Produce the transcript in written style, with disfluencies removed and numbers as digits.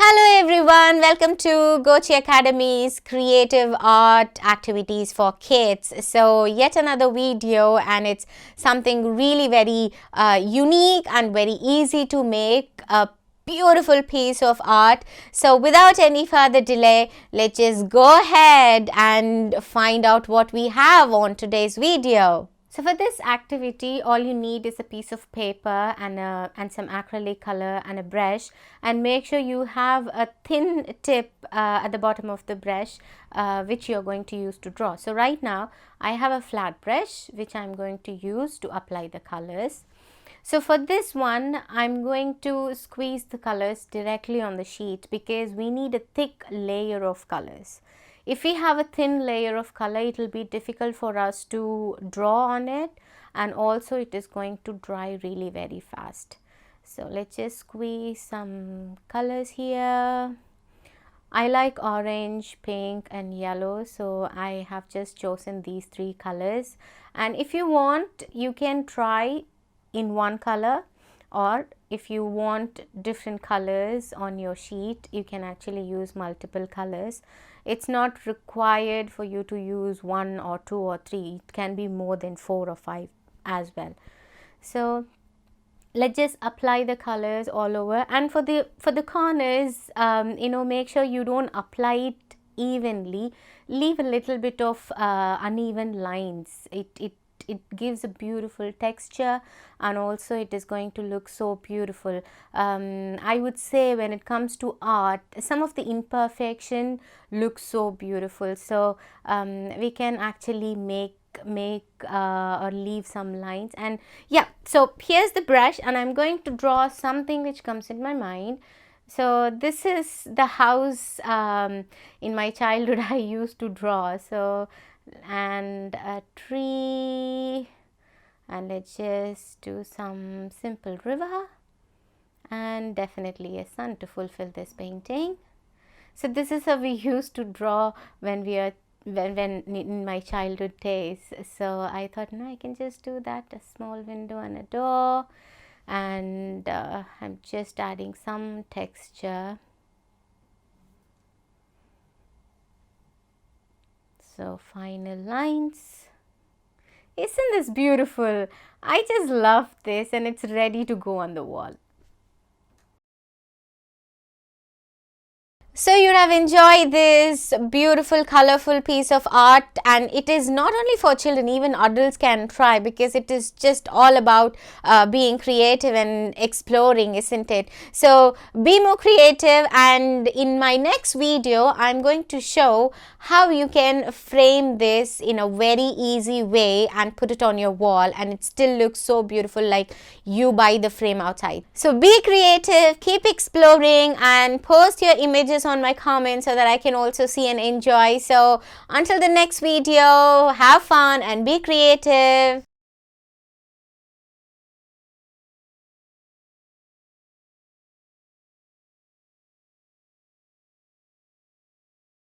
Hello everyone, welcome to Gochi Academy's creative art activities for kids. So yet another video, and it's something really very unique and very easy to make, a beautiful piece of art. So without any further delay, let's just go ahead and find out what we have on today's video. So for this activity, all you need is a piece of paper and some acrylic color and a brush, and make sure you have a thin tip at the bottom of the brush which you are going to use to draw. So right now I have a flat brush which I am going to use to apply the colors. So for this one, I'm going to squeeze the colors directly on the sheet because we need a thick layer of colors. If we have a thin layer of color, it will be difficult for us to draw on it, and also it is going to dry really very fast. So let's just squeeze some colors here. I like orange, pink and yellow, so I have just chosen these three colors. And if you want, you can try in one color, or if you want different colors on your sheet, you can actually use multiple colors. It's not required for you to use one or two or three. It can be more than 4 or 5 as well. So let's just apply the colors all over, and for the corners, make sure you don't apply it evenly. Leave a little bit of uneven lines. It gives a beautiful texture, and also it is going to look so beautiful. I would say when it comes to art, some of the imperfection looks so beautiful. So we can actually make or leave some lines. And yeah, so here's the brush, and I'm going to draw something which comes in my mind. So this is the house in my childhood I used to draw. So and a tree, and let's just do some simple river, and definitely a sun to fulfill this painting. So this is how we used to draw when we are when in my childhood days. So I thought, no, I can just do that, a small window and a door, and I'm just adding some texture. So final lines. Isn't this beautiful? I just love this, and it's ready to go on the wall. So you have enjoyed this beautiful colorful piece of art, and it is not only for children, even adults can try, because it is just all about being creative and exploring, isn't it? So be more creative, and in my next video I'm going to show how you can frame this in a very easy way and put it on your wall, and it still looks so beautiful like you buy the frame outside. So be creative, keep exploring, and post your images on my comments so that I can also see and enjoy. So until the next video, have fun and be creative.